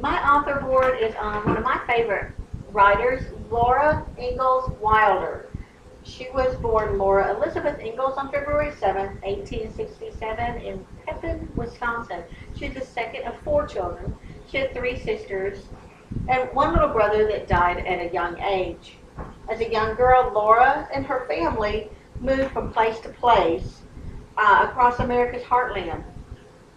My author board is one of my favorite writers, Laura Ingalls Wilder. She was born Laura Elizabeth Ingalls on February 7th, 1867 in Pepin, Wisconsin. She's the second of four children. She had three sisters and one little brother that died at a young age. As a young girl, Laura and her family moved from place to place across America's heartland.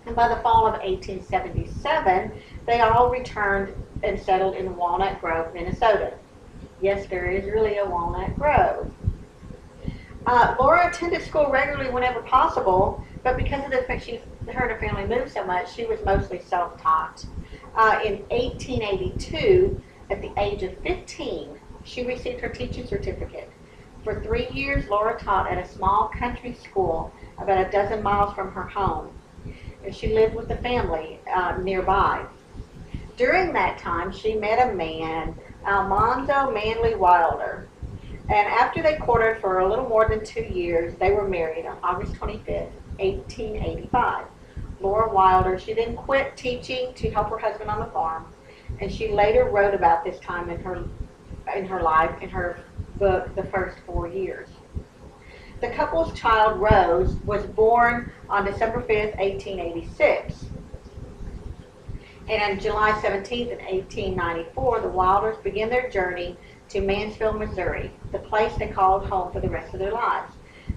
And by the fall of 1877, they all returned and settled in Walnut Grove, Minnesota. Yes, there is really a Walnut Grove. Laura attended school regularly whenever possible, but because of the fact her and her family moved so much, she was mostly self-taught. In 1882, at the age of 15, she received her teaching certificate. For 3 years, Laura taught at a small country school about a dozen miles from her home, and she lived with the family nearby. During that time, she met a man, Almanzo Manley Wilder, and after they courted for a little more than 2 years, they were married on August 25th, 1885. Laura Wilder, she then quit teaching to help her husband on the farm, and she later wrote about this time in her life in her book, The First 4 Years. The couple's child, Rose, was born on December 5th, 1886. And on July 17th, 1894, the Wilders began their journey to Mansfield, Missouri, the place they called home for the rest of their lives.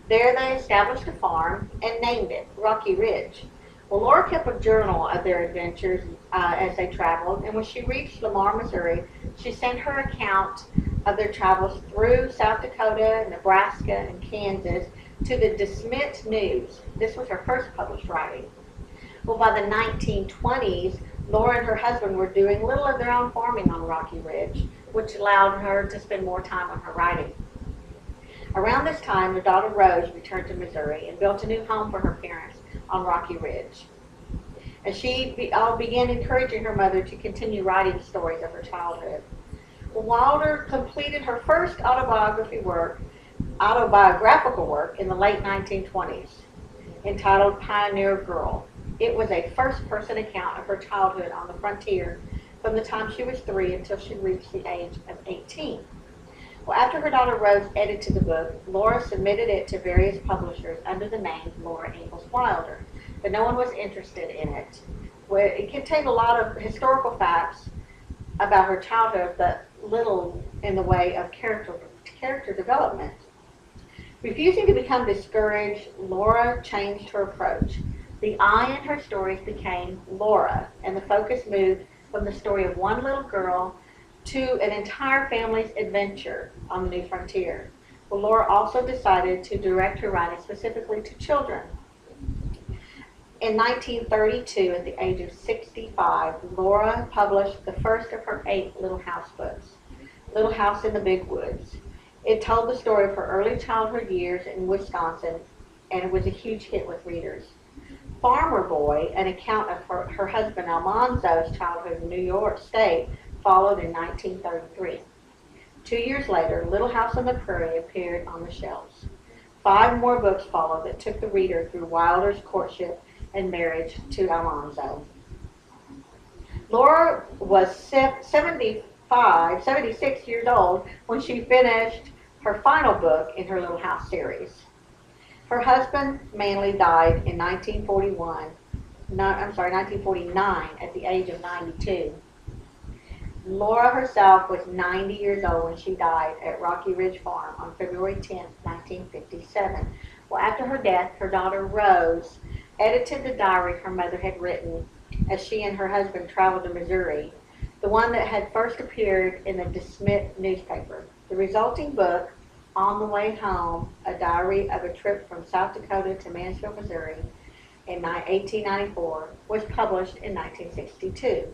There they established a farm and named it Rocky Ridge. Well, Laura kept a journal of their adventures as they traveled, and when she reached Lamar, Missouri, she sent her account of their travels through South Dakota, Nebraska, and Kansas to the DeSmet News. This was her first published writing. Well, by the 1920s, Laura and her husband were doing little of their own farming on Rocky Ridge, which allowed her to spend more time on her writing. Around this time, her daughter Rose returned to Missouri and built a new home for her parents on Rocky Ridge. And she began encouraging her mother to continue writing stories of her childhood. Wilder completed her first autobiographical work in the late 1920s, entitled Pioneer Girl. It was a first-person account of her childhood on the frontier from the time she was 3 until she reached the age of 18. Well, after her daughter Rose edited the book, Laura submitted it to various publishers under the name Laura Ingalls Wilder, but no one was interested in it. It contained a lot of historical facts about her childhood, but little in the way of character development. Refusing to become discouraged, Laura changed her approach. The I in her stories became Laura, and the focus moved from the story of one little girl to an entire family's adventure on the new frontier. Well, Laura also decided to direct her writing specifically to children. In 1932, at the age of 65, Laura published the first of her 8 Little House books, Little House in the Big Woods. It told the story of her early childhood years in Wisconsin, and it was a huge hit with readers. Farmer Boy, an account of her husband Almanzo's childhood in New York State, followed in 1933. 2 years later, Little House on the Prairie appeared on the shelves. 5 more books followed that took the reader through Wilder's courtship and marriage to Almanzo. Laura was 76 years old when she finished her final book in her Little House series. Her husband, Manley, died in 1949 at the age of 92. Laura herself was 90 years old when she died at Rocky Ridge Farm on February 10, 1957. Well, after her death, her daughter Rose edited the diary her mother had written as she and her husband traveled to Missouri, the one that had first appeared in the DeSmet newspaper. The resulting book, On the Way Home, a diary of a trip from South Dakota to Mansfield, Missouri, in 1894, was published in 1962.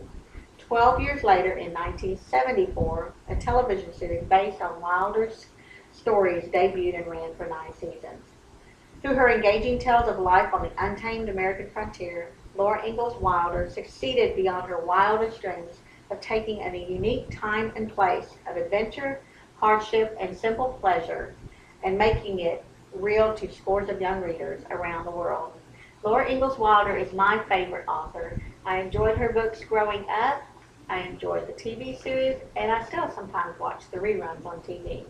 12 years later, in 1974, a television series based on Wilder's stories debuted and ran for 9 seasons. Through her engaging tales of life on the untamed American frontier, Laura Ingalls Wilder succeeded beyond her wildest dreams of taking a unique time and place of adventure, hardship, and simple pleasure, and making it real to scores of young readers around the world. Laura Ingalls Wilder is my favorite author. I enjoyed her books growing up, I enjoy the TV series, and I still sometimes watch the reruns on TV.